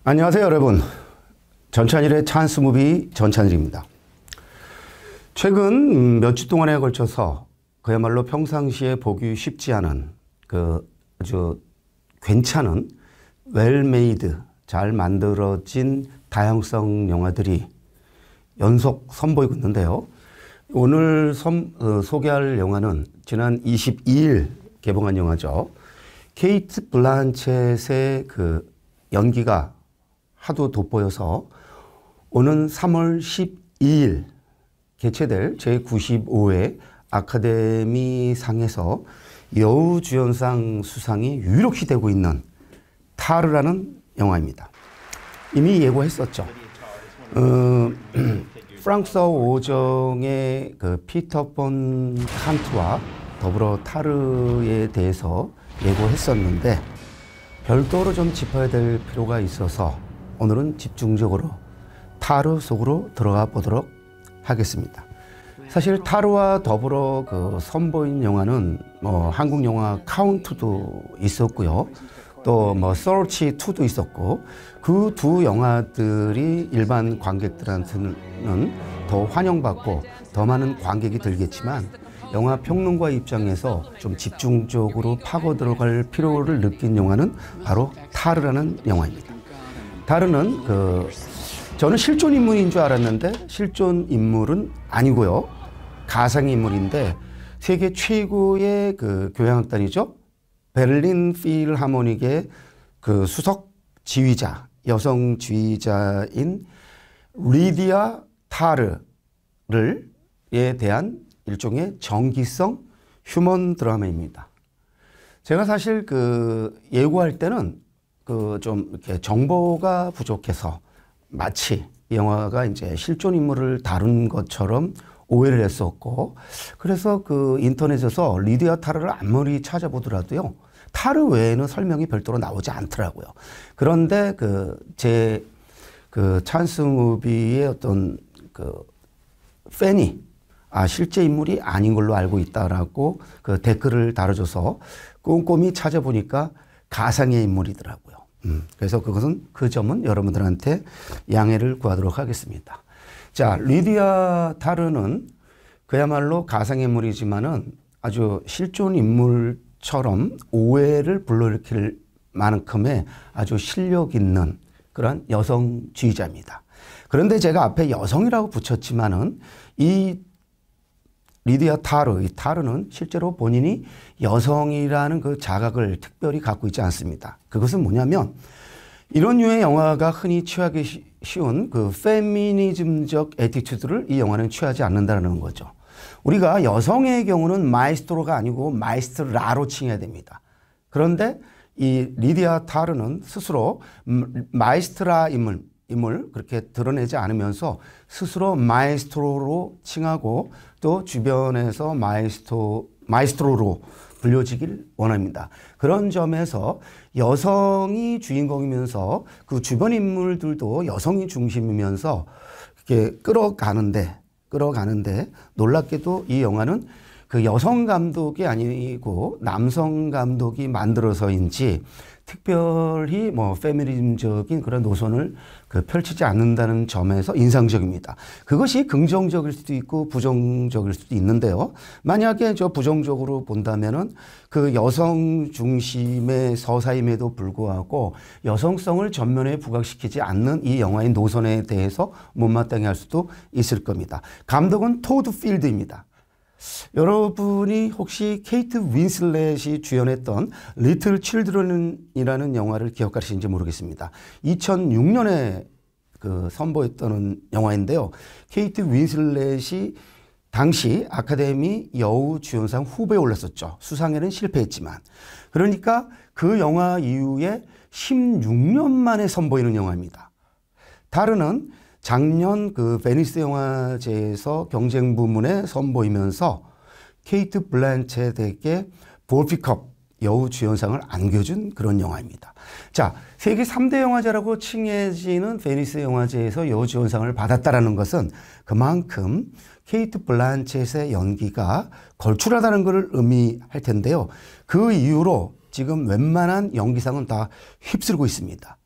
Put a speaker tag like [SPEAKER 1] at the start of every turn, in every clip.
[SPEAKER 1] 안녕하세요 여러분. 전찬일의 찬스무비 전찬일입니다. 최근 몇 주 동안에 걸쳐서 그야말로 평상시에 보기 쉽지 않은 아주 괜찮은 웰메이드 잘 만들어진 다양성 영화들이 연속 선보이고 있는데요. 오늘 소개할 영화는 지난 22일 개봉한 영화죠. 케이트 블란쳇의 연기가 하도 돋보여서 오는 3월 12일 개최될 제95회 아카데미 상에서 여우주연상 수상이 유력시 되고 있는 타르라는 영화입니다. 이미 예고했었죠. 프랑스어 오정의 피터 폰 칸트와 더불어 타르에 대해서 예고했었는데 별도로 좀 짚어야 될 필요가 있어서 오늘은 집중적으로 타르 속으로 들어가 보도록 하겠습니다. 사실 타르와 더불어 선보인 영화는 한국 영화 카운트도 있었고요. 또 서치 2도 있었고 그 두 영화들이 일반 관객들한테는 더 환영받고 더 많은 관객이 들겠지만 영화 평론가 입장에서 좀 집중적으로 파고 들어갈 필요를 느낀 영화는 바로 타르라는 영화입니다. 타르는 저는 실존 인물인 줄 알았는데 실존 인물은 아니고요. 가상 인물인데 세계 최고의 교향악단이죠. 베를린 필하모닉의 수석 지휘자, 여성 지휘자인 리디아 타르에 대한 일종의 정기성 휴먼 드라마입니다. 제가 사실 예고할 때는 좀 이렇게 정보가 부족해서 마치 이 영화가 이제 실존 인물을 다룬 것처럼 오해를 했었고, 그래서 인터넷에서 리디아 타르를 아무리 찾아보더라도요, 타르 외에는 설명이 별도로 나오지 않더라고요. 그런데 제 찬스 무비의 어떤 팬이 실제 인물이 아닌 걸로 알고 있다라고 댓글을 달아줘서 꼼꼼히 찾아보니까 가상의 인물이더라고요. 그래서 그 점은 여러분들한테 양해를 구하도록 하겠습니다. 자, 리디아 타르는 그야말로 가상의 인물이지만은 아주 실존 인물처럼 오해를 불러일으킬 만큼의 아주 실력 있는 그런 여성 지휘자입니다. 그런데 제가 앞에 여성이라고 붙였지만은 이 리디아 타르, 이 타르는 실제로 본인이 여성이라는 자각을 특별히 갖고 있지 않습니다. 그것은 뭐냐면 이런 류의 영화가 흔히 취하기 쉬운 페미니즘적 애티튜드를 이 영화는 취하지 않는다는 거죠. 우리가 여성의 경우는 마에스트로가 아니고 마에스트라로 칭해야 됩니다. 그런데 이 리디아 타르는 스스로 마에스트라임을 그렇게 드러내지 않으면서 스스로 마에스트로로 칭하고 또 주변에서 마에스트로로 불려지길 원합니다. 그런 점에서 여성이 주인공이면서 그 주변 인물들도 여성이 중심이면서 이렇게 끌어가는데 놀랍게도 이 영화는 여성 감독이 아니고 남성 감독이 만들어서인지 특별히 페미니즘적인 그런 노선을 펼치지 않는다는 점에서 인상적입니다. 그것이 긍정적일 수도 있고 부정적일 수도 있는데요. 만약에 부정적으로 본다면은 여성 중심의 서사임에도 불구하고 여성성을 전면에 부각시키지 않는 이 영화의 노선에 대해서 못마땅해 할 수도 있을 겁니다. 감독은 토드 필드입니다. 여러분이 혹시 케이트 윈슬렛이 주연했던 리틀 칠드런이라는 영화를 기억하시는지 모르겠습니다. 2006년에 선보였던 영화인데요. 케이트 윈슬렛이 당시 아카데미 여우주연상 후보에 올랐었죠. 수상에는 실패했지만. 그러니까 그 영화 이후에 16년 만에 선보이는 영화입니다. 타르는 작년 베니스 영화제에서 경쟁 부문에 선보이면서 케이트 블란쳇에게 볼피컵 여우주연상을 안겨준 그런 영화입니다. 자, 세계 3대 영화제라고 칭해지는 베니스 영화제에서 여우주연상을 받았다는 것은 그만큼 케이트 블란쳇의 연기가 걸출하다는 것을 의미할 텐데요. 그 이후로 지금 웬만한 연기상은 다 휩쓸고 있습니다.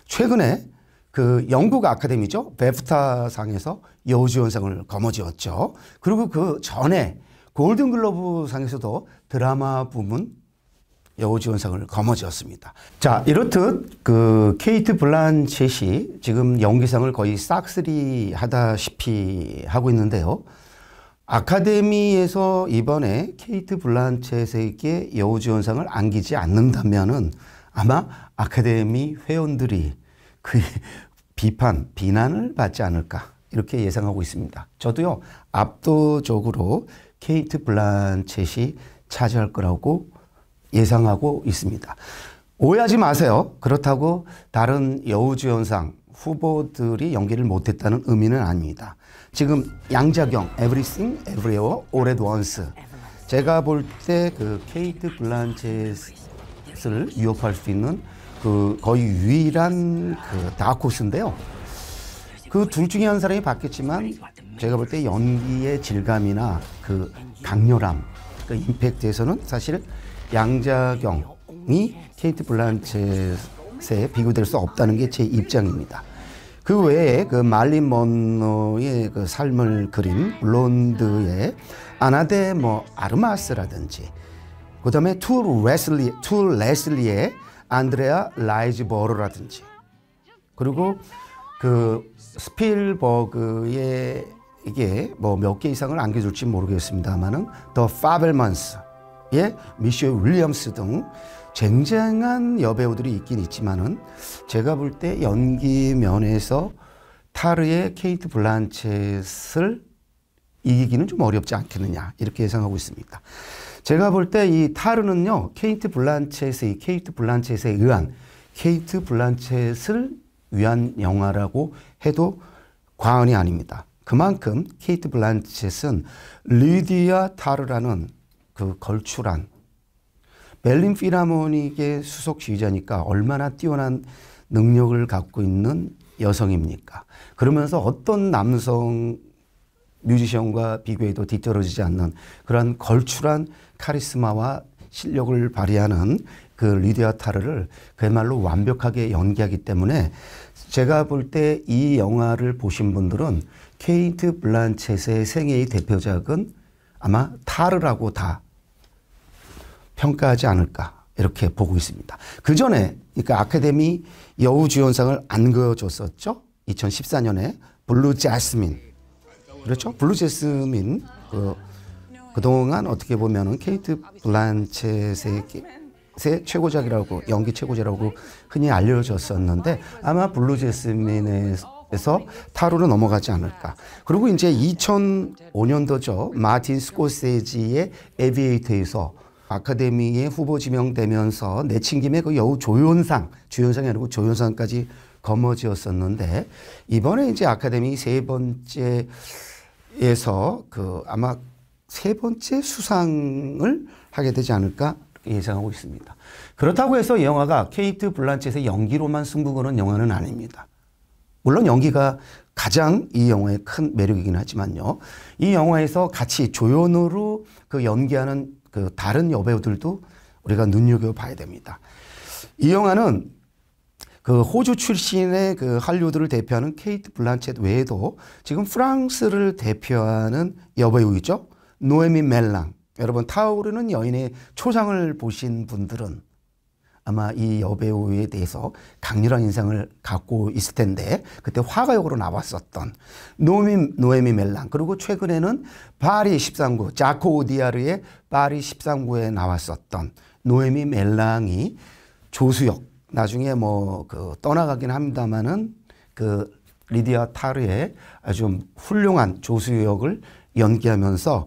[SPEAKER 1] 최근에 그 영국 아카데미죠. 베프타상에서 여우주연상을 거머쥐었죠. 그리고 그 전에 골든글러브 상에서도 드라마 부문 여우주연상을 거머쥐었습니다. 자, 이렇듯 그 케이트 블란쳇이 지금 연기상을 거의 싹쓸이 하다시피 하고 있는데요. 아카데미에서 이번에 케이트 블란쳇에게 여우주연상을 안기지 않는다면은 아마 아카데미 회원들이 그 비난을 받지 않을까 이렇게 예상하고 있습니다. 저도요, 압도적으로 케이트 블란쳇이 차지할 거라고 예상하고 있습니다. 오해하지 마세요. 그렇다고 다른 여우주연상 후보들이 연기를 못했다는 의미는 아닙니다. 지금 양자경, Everything, Everywhere, All at Once. 제가 볼 때 그 케이트 블란쳇을 위협할 수 있는 그 거의 유일한 그 다크호스인데요. 그 둘 중에 한 사람이 받겠지만 제가 볼 때 연기의 질감이나 그 강렬함, 그 임팩트에서는 사실 양자경이 케이트 블란쳇에 비교될 수 없다는 게 제 입장입니다. 그 외에 그 말린 먼로의 그 삶을 그린 블론드의 아나데 아르마스라든지, 그 다음에 투 레슬리의 안드레아 라이즈버러라든지, 그리고 그 스필버그의 이게 뭐 몇 개 이상을 안겨줄지 모르겠습니다만은 더 파벨만스의 미셸 윌리엄스 등 쟁쟁한 여배우들이 있긴 있지만은 제가 볼 때 연기 면에서 타르의 케이트 블란쳇을 이기기는 좀 어렵지 않겠느냐 이렇게 예상하고 있습니다. 제가 볼 때 이 타르는요, 케이트 블란쳇에 의한 케이트 블란쳇을 위한 영화라고 해도 과언이 아닙니다. 그만큼 케이트 블란쳇은 리디아 타르라는 그 걸출한 베를린 필하모닉의 수석 지휘자니까 얼마나 뛰어난 능력을 갖고 있는 여성입니까? 그러면서 어떤 남성 뮤지션과 비교해도 뒤떨어지지 않는 그런 걸출한 카리스마와 실력을 발휘하는 그 리디아 타르를 그야말로 완벽하게 연기하기 때문에 제가 볼 때 이 영화를 보신 분들은 케이트 블란쳇의 생애의 대표작은 아마 타르라고 다 평가하지 않을까 이렇게 보고 있습니다. 그 전에 그러니까 아카데미 여우주연상을 안겨줬었죠. 2014년에 블루 제스민. 그렇죠? 블루 제스민 그동안 어떻게 보면은 케이트 블란쳇의 최고작이라고, 연기 최고작이라고 흔히 알려졌었는데 아마 블루 제스민에서 타로로 넘어가지 않을까. 그리고 이제 2005년도죠. 마틴 스코세지의 에비에이터에서 아카데미에 후보 지명되면서 내친김에 그 여우 주연상이 아니고 조연상까지 거머쥐었었는데 이번에 이제 아카데미 세 번째에서 그 아마 세 번째 수상을 하게 되지 않을까 예상하고 있습니다. 그렇다고 해서 이 영화가 케이트 블란쳇의 연기로만 승부 거는 영화는 아닙니다. 물론 연기가 가장 이 영화의 큰 매력이긴 하지만요. 이 영화에서 같이 조연으로 그 연기하는 그 다른 여배우들도 우리가 눈여겨봐야 됩니다. 이 영화는 그 호주 출신의 그 할리우드를 대표하는 케이트 블란쳇 외에도 지금 프랑스를 대표하는 여배우이죠. 노에미 멜랑. 여러분 타오르는 여인의 초상을 보신 분들은 아마 이 여배우에 대해서 강렬한 인상을 갖고 있을 텐데 그때 화가역으로 나왔었던 노에미 멜랑, 그리고 최근에는 파리 13구 자코 오디아르의 파리 13구에 나왔었던 노에미 멜랑이 조수역, 나중에 떠나가긴 합니다만은 그 리디아 타르의 아주 훌륭한 조수역을 연기하면서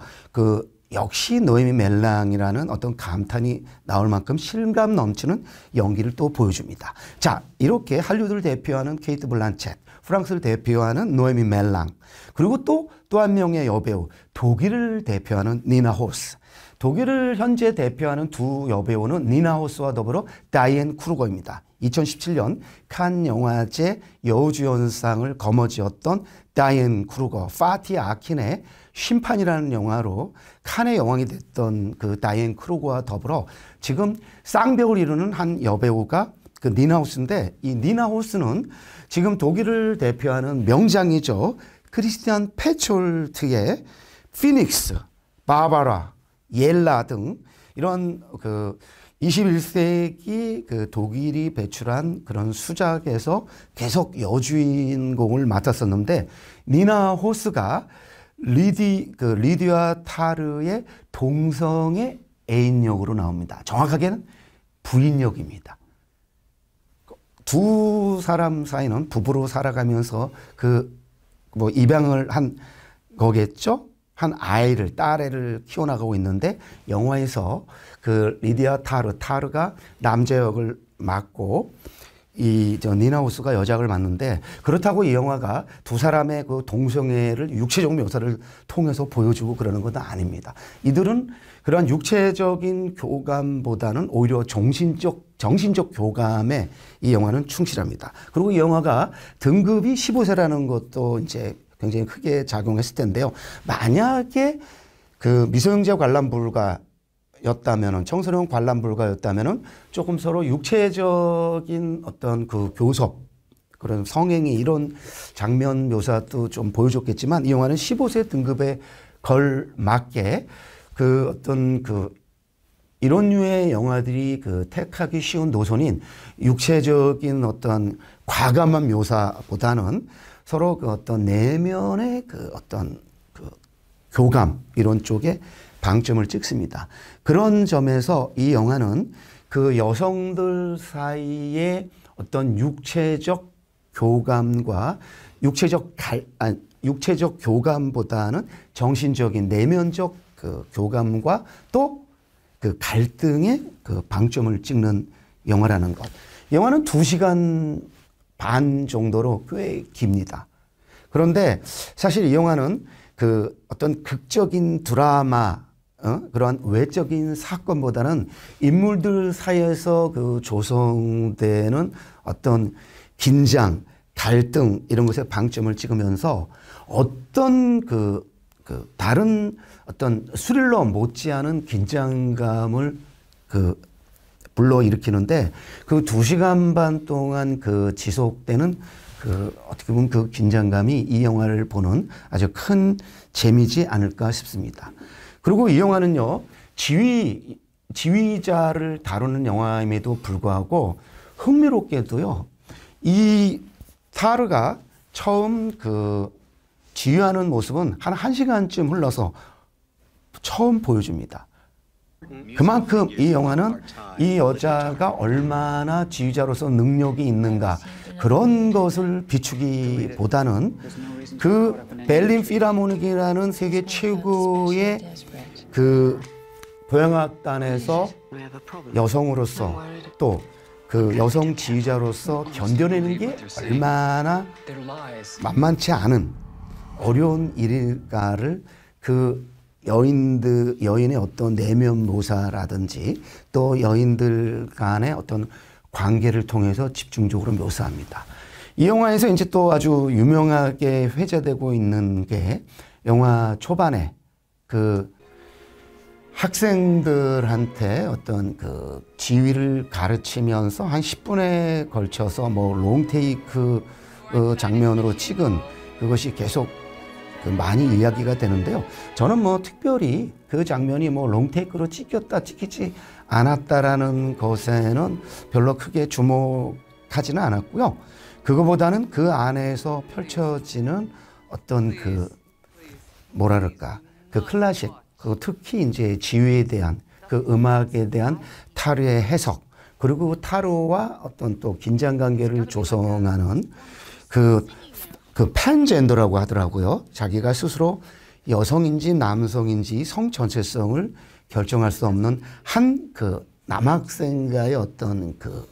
[SPEAKER 1] 역시 노에미 멜랑이라는 어떤 감탄이 나올 만큼 실감 넘치는 연기를 또 보여줍니다. 자, 이렇게 할리우드를 대표하는 케이트 블란쳇, 프랑스를 대표하는 노에미 멜랑, 그리고 또 한 명의 여배우, 독일을 대표하는 니나 호스. 독일을 현재 대표하는 두 여배우는 니나 호스와 더불어 다이앤 크루거입니다. 2017년 칸 영화제 여우주연상을 거머쥐었던 다이앤 크루거, 파티 아킨의 심판이라는 영화로 칸의 여왕이 됐던 그 다이앤 크루거와 더불어 지금 쌍벽을 이루는 한 여배우가 그 니나우스인데 이 니나우스는 지금 독일을 대표하는 명장이죠. 크리스티안 페촐트의 피닉스, 바바라, 옐라 등 이런 그 21세기 그 독일이 배출한 그런 수작에서 계속 여주인공을 맡았었는데 니나 호스가 리디아 타르의 동성의 애인 역으로 나옵니다. 정확하게는 부인 역입니다. 두 사람 사이는 부부로 살아가면서 그 뭐 입양을 한 거겠죠? 한 아이를, 딸애를 키워나가고 있는데 영화에서 그 리디아 타르가 남자 역을 맡고 저 니나우스가 여자 역을 맡는데 그렇다고 이 영화가 두 사람의 그 동성애를 육체적 묘사를 통해서 보여주고 그러는 건 아닙니다. 이들은 그러한 육체적인 교감보다는 오히려 정신적 교감에 이 영화는 충실합니다. 그리고 이 영화가 등급이 15세라는 것도 이제 굉장히 크게 작용했을 텐데요. 만약에 그 미성년자 관람 불가였다면은, 청소년 관람 불가였다면은 조금 서로 육체적인 어떤 그 교섭, 그런 성행위 이런 장면 묘사도 좀 보여줬겠지만 이 영화는 15세 등급에 걸맞게 그 어떤 그 이런 류의 영화들이 그 택하기 쉬운 노선인 육체적인 어떤 과감한 묘사보다는 서로 그 어떤 내면의 그 어떤 그 교감 이런 쪽에 방점을 찍습니다. 그런 점에서 이 영화는 그 여성들 사이의 어떤 육체적 교감과 육체적 교감보다는 정신적인 내면적 그 교감과 또 그 갈등의 그 방점을 찍는 영화라는 것. 영화는 2시간 반 정도로 꽤 깁니다. 그런데 사실 이 영화는 그 어떤 극적인 드라마, 그러한 외적인 사건보다는 인물들 사이에서 그 조성되는 어떤 긴장, 갈등 이런 것에 방점을 찍으면서 어떤 다른 어떤 스릴러 못지않은 긴장감을 불러일으키는데 그 2시간 반 동안 그 지속되는 어떻게 보면 그 긴장감이 이 영화를 보는 아주 큰 재미지 않을까 싶습니다. 그리고 이 영화는요, 지휘자를 다루는 영화임에도 불구하고 흥미롭게도요, 이 타르가 처음 지휘하는 모습은 한 1시간쯤 흘러서 처음 보여줍니다. 그만큼 이 영화는 이 여자가 얼마나 지휘자로서 능력이 있는가 그런 것을 비추기보다는 그 벨린 필하모닉이라는 세계 최고의 그 교향악단에서 여성으로서 또 그 여성 지휘자로서 견뎌내는 게 얼마나 만만치 않은 어려운 일일까를 그 여인의 어떤 내면 묘사라든지 또 여인들 간의 어떤 관계를 통해서 집중적으로 묘사합니다. 이 영화에서 이제 또 아주 유명하게 회자되고 있는 게 영화 초반에 그 학생들한테 어떤 그 지휘를 가르치면서 한 10분에 걸쳐서 뭐 롱테이크 장면으로 찍은 그것이 계속 많이 이야기가 되는데요. 저는 뭐 특별히 그 장면이 뭐 롱테이크로 찍히지 않았다라는 것에는 별로 크게 주목하지는 않았고요. 그거보다는 그 안에서 펼쳐지는 어떤 그 뭐랄까 그 클래식, 특히 이제 지휘에 대한 그 음악에 대한 타르의 해석, 그리고 타르와 어떤 또 긴장 관계를 조성하는 그 팬젠더라고 하더라고요. 자기가 스스로 여성인지 남성인지 성 전체성을 결정할 수 없는 한 그 남학생과의 어떤 그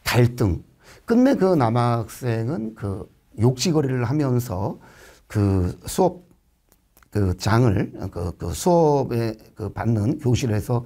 [SPEAKER 1] 갈등. 끝내 그 남학생은 그 욕지거리를 하면서 그 수업 그 장을 수업에 받는 교실에서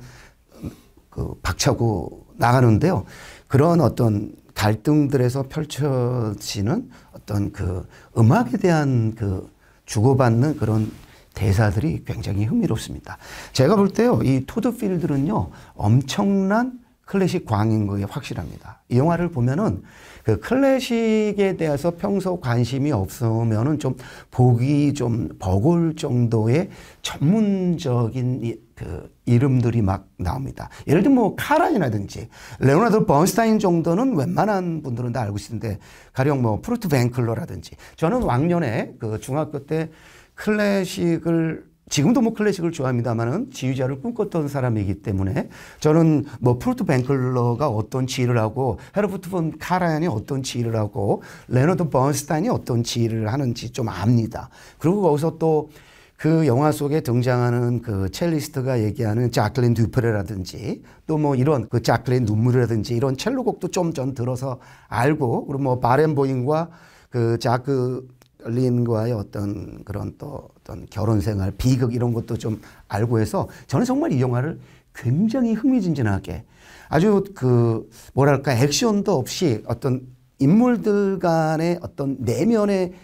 [SPEAKER 1] 박차고 나가는데요. 그런 어떤 갈등들에서 펼쳐지는 어떤 그 음악에 대한 그 주고받는 그런 대사들이 굉장히 흥미롭습니다. 제가 볼 때요, 이 토드 필드는요, 엄청난 클래식 광인 게 확실합니다. 이 영화를 보면은 그 클래식에 대해서 평소 관심이 없으면은 좀 보기 좀 버거울 정도의 전문적인 그 이름들이 막 나옵니다. 예를 들면 뭐 카란이라든지 레오나르도 번스타인 정도는 웬만한 분들은 다 알고 있는데 가령 뭐 프루트 뱅클러라든지 저는 왕년에 그 중학교 때 클래식을 지금도 뭐 클래식을 좋아합니다만은 지휘자를 꿈꿨던 사람이기 때문에 저는 뭐 프루트 뱅클러가 어떤 지휘를 하고 헤르부트 폰 카라얀이 어떤 지휘를 하고 레너드 번스타인이 어떤 지휘를 하는지 좀 압니다. 그리고 거기서 또 그 영화 속에 등장하는 그 첼리스트가 얘기하는 자클린 듀프레라든지 또 뭐 이런 그 자클린 눈물이라든지 이런 첼로곡도 좀 전 들어서 알고 그리고 뭐 바렌보임과 그 자클린과의 어떤 그런 또 어떤 결혼 생활, 비극 이런 것도 좀 알고 해서 저는 정말 이 영화를 굉장히 흥미진진하게 아주 그 뭐랄까 액션도 없이 어떤 인물들 간의 어떤 내면의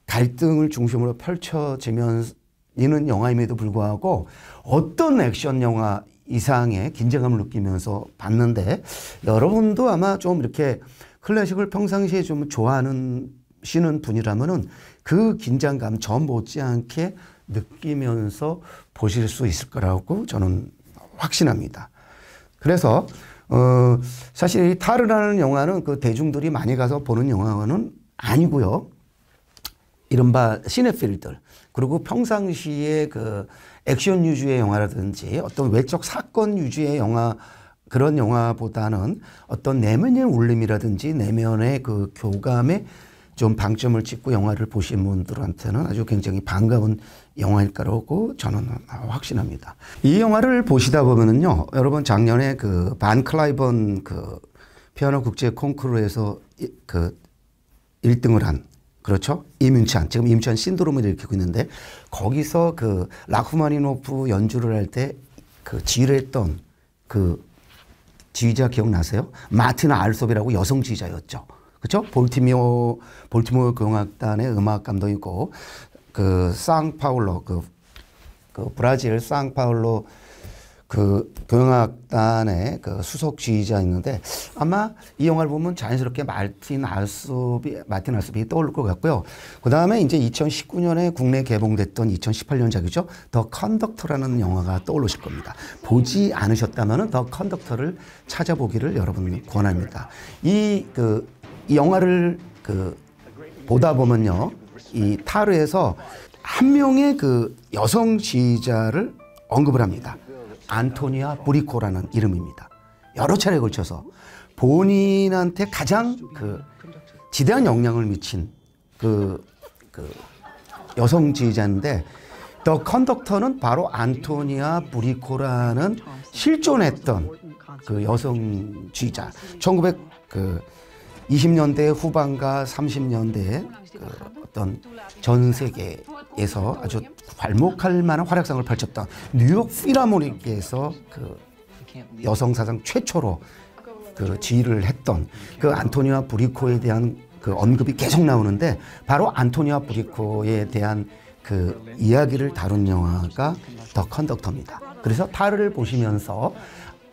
[SPEAKER 1] 갈등을 중심으로 펼쳐지면서 이는 영화임에도 불구하고 어떤 액션 영화 이상의 긴장감을 느끼면서 봤는데 여러분도 아마 좀 이렇게 클래식을 평상시에 좀 좋아하시는 분이라면은 그 긴장감 저 못지않게 느끼면서 보실 수 있을 거라고 저는 확신합니다. 그래서 사실 이 타르라는 영화는 그 대중들이 많이 가서 보는 영화는 아니고요. 이른바 시네필들 그리고 평상시에 그 액션 위주의 영화라든지 어떤 외적 사건 위주의 영화 그런 영화보다는 어떤 내면의 울림이라든지 내면의 그 교감에 좀 방점을 찍고 영화를 보신 분들한테는 아주 굉장히 반가운 영화일 거라고 저는 확신합니다. 이 영화를 보시다 보면은요, 여러분 작년에 그 반 클라이번 그 피아노 국제 콩쿠르에서 그 1등을 한 그렇죠? 이민찬. 지금 이민찬 신드롬을 일으키고 있는데 거기서 그 라흐마니노프 연주를 할 때 그 지휘를 했던 그 지휘자 기억나세요? 마틴 알섭이라고 여성 지휘자였죠. 그렇죠? 볼티모어 교향악단의 음악 감독이고 그 상파울로 그 브라질 상파울로 그 교향악단의 그 수석 지휘자 있는데 아마 이 영화를 보면 자연스럽게 마틴 알섭이 떠오를 것 같고요. 그 다음에 이제 2019년에 국내 개봉됐던 2018년작이죠. 더 컨덕터라는 영화가 떠오르실 겁니다. 보지 않으셨다면 더 컨덕터를 찾아보기를 여러분 권합니다. 이 영화를 보다 보면요. 이 타르에서 한 명의 그 여성 지휘자를 언급을 합니다. 안토니아 브리코라는 이름입니다. 여러 차례에 걸쳐서 본인한테 가장 그 지대한 영향을 미친 그 여성 지휘자인데 더 컨덕터는 바로 안토니아 브리코라는 실존했던 그 여성 지휘자 1920년대 후반과 30년대에 그 어떤 전 세계에서 아주 괄목할 만한 활약상을 펼쳤던 뉴욕 필하모닉에서 그 여성 사상 최초로 그 지휘를 했던 그 안토니아 브리코에 대한 그 언급이 계속 나오는데 바로 안토니아 브리코에 대한 그 이야기를 다룬 영화가 더 컨덕터입니다. 그래서 타르를 보시면서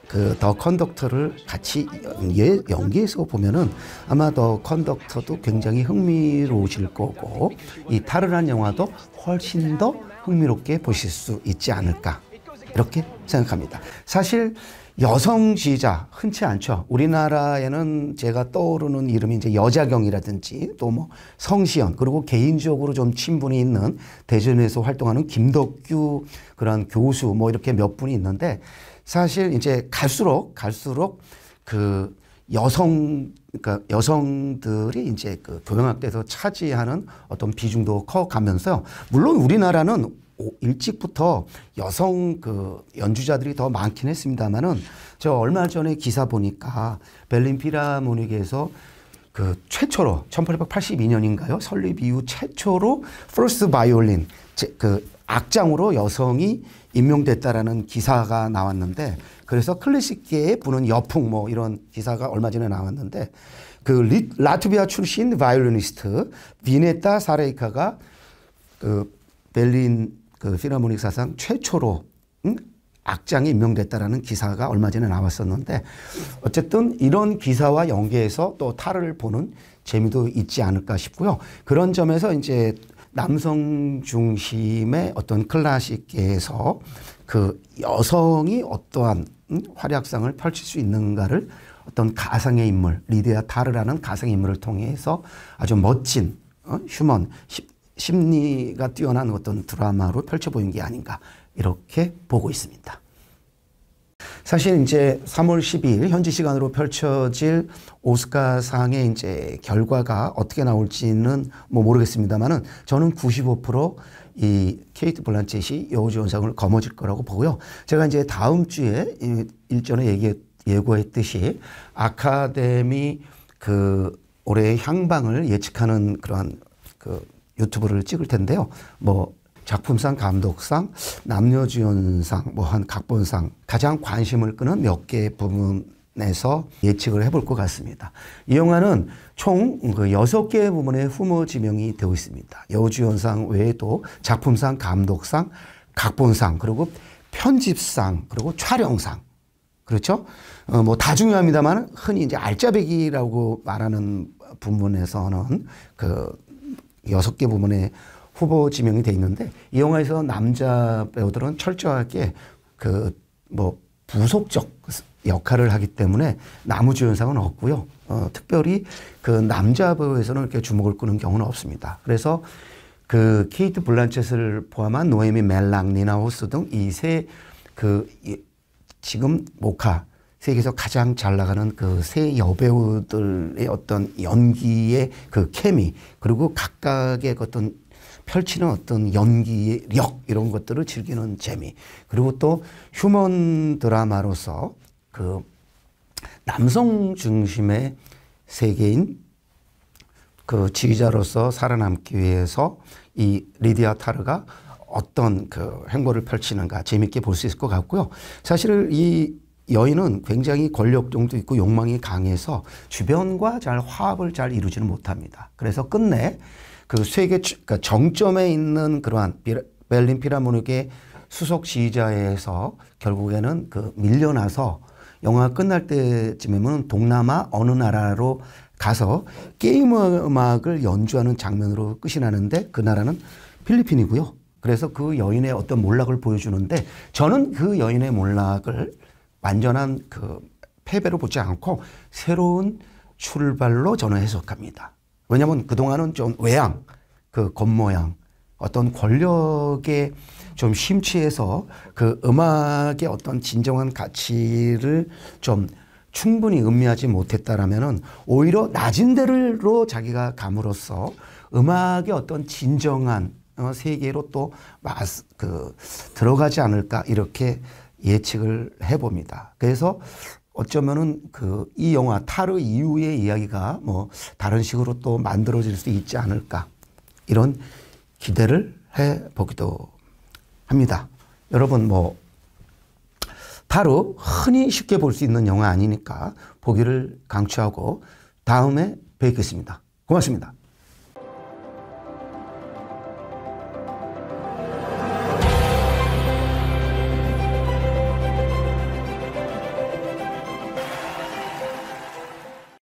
[SPEAKER 1] 그 더 컨덕터를 같이 연기해서 보면은 아마 더 컨덕터도 굉장히 흥미로우실 거고 이 타르란 영화도 훨씬 더 흥미롭게 보실 수 있지 않을까 이렇게 생각합니다. 사실 여성 지휘자 흔치 않죠. 우리나라에는 제가 떠오르는 이름이 이제 여자경이라든지 또 뭐 성시연 그리고 개인적으로 좀 친분이 있는 대전에서 활동하는 김덕규 그런 교수 뭐 이렇게 몇 분이 있는데 사실 이제 갈수록 그 그러니까 여성들이 이제 그 교향악대에서 차지하는 어떤 비중도 커가면서 물론 우리나라는 일찍부터 여성 그 연주자들이 더 많긴 했습니다만은 저 얼마 전에 기사 보니까 베를린 필하모닉에서 그 최초로 1882년인가요? 설립 이후 최초로 퍼스트 바이올린 그 악장으로 여성이 임명됐다라는 기사가 나왔는데 그래서 클래식계에 부는 여풍 뭐 이런 기사가 얼마 전에 나왔는데 그 라트비아 출신 바이올리니스트 비네타 사레이카가 그 베를린 그 필하모닉 사상 최초로 악장에 임명됐다라는 기사가 얼마 전에 나왔었는데 어쨌든 이런 기사와 연계해서 또 타르를 보는 재미도 있지 않을까 싶고요. 그런 점에서 이제 남성 중심의 어떤 클래식계에서 그 여성이 어떠한 활약상을 펼칠 수 있는가를 어떤 가상의 인물, 리디아 타르라는 가상의 인물을 통해서 아주 멋진 휴먼, 심리가 뛰어난 어떤 드라마로 펼쳐 보인 게 아닌가 이렇게 보고 있습니다. 사실 이제 3월 12일 현지 시간으로 펼쳐질 오스카상의 이제 결과가 어떻게 나올지는 뭐 모르겠습니다만은 저는 95% 케이트 블란쳇이 여우주연상을 거머쥘 거라고 보고요. 제가 이제 다음 주에 일전에 예고했듯이 아카데미 그 올해의 향방을 예측하는 그러한 그 유튜브를 찍을 텐데요. 뭐 작품상, 감독상, 남녀주연상, 뭐 한 각본상 가장 관심을 끄는 몇 개의 부분에서 예측을 해볼 것 같습니다. 이 영화는 총 6개의 부문에 후보 지명이 되어 있습니다. 여우주연상 외에도 작품상, 감독상, 각본상, 그리고 편집상, 그리고 촬영상. 그렇죠? 뭐 다 중요합니다만 흔히 이제 알짜배기라고 말하는 부문에서는 그 6개 부문에 후보 지명이 돼 있는데 이 영화에서 남자 배우들은 철저하게 그 뭐 부속적 역할을 하기 때문에 남우주연상은 없고요. 특별히 그 남자 배우에서는 이렇게 주목을 끄는 경우는 없습니다. 그래서 그 케이트 블란쳇을 포함한 노에미 멜랑, 니나 호스 등 이 세 그 지금 모카 세계에서 가장 잘 나가는 그 세 여배우들의 어떤 연기의 그 케미 그리고 각각의 어떤 펼치는 어떤 연기의 력 이런 것들을 즐기는 재미 그리고 또 휴먼 드라마로서 그 남성 중심의 세계인 그 지휘자로서 살아남기 위해서 이 리디아 타르가 어떤 그 행보를 펼치는가 재밌게 볼 수 있을 것 같고요. 사실 이 여인은 굉장히 권력종도 있고 욕망이 강해서 주변과 잘 화합을 잘 이루지는 못합니다. 그래서 끝내 그 세계 그러니까 정점에 있는 그러한 베를린 필하모닉의 수석 지휘자에서 결국에는 그 밀려나서 영화가 끝날 때쯤이면 동남아 어느 나라로 가서 게임 음악을 연주하는 장면으로 끝이 나는데 그 나라는 필리핀이고요. 그래서 그 여인의 어떤 몰락을 보여주는데 저는 그 여인의 몰락을 완전한 그 패배로 보지 않고 새로운 출발로 저는 해석합니다. 왜냐하면 그동안은 좀 외양, 그 겉모양, 어떤 권력에 좀 심취해서 그 음악의 어떤 진정한 가치를 좀 충분히 음미하지 못했다라면은 오히려 낮은 데로 자기가 감으로써 음악의 어떤 진정한 세계로 또 들어가지 않을까 이렇게 예측을 해봅니다. 그래서 어쩌면은 이 영화 타르 이후의 이야기가 뭐 다른 식으로 또 만들어질 수 있지 않을까 이런 기대를 해보기도 합니다. 여러분 뭐 타르 흔히 쉽게 볼 수 있는 영화 아니니까 보기를 강추하고 다음에 뵙겠습니다. 고맙습니다.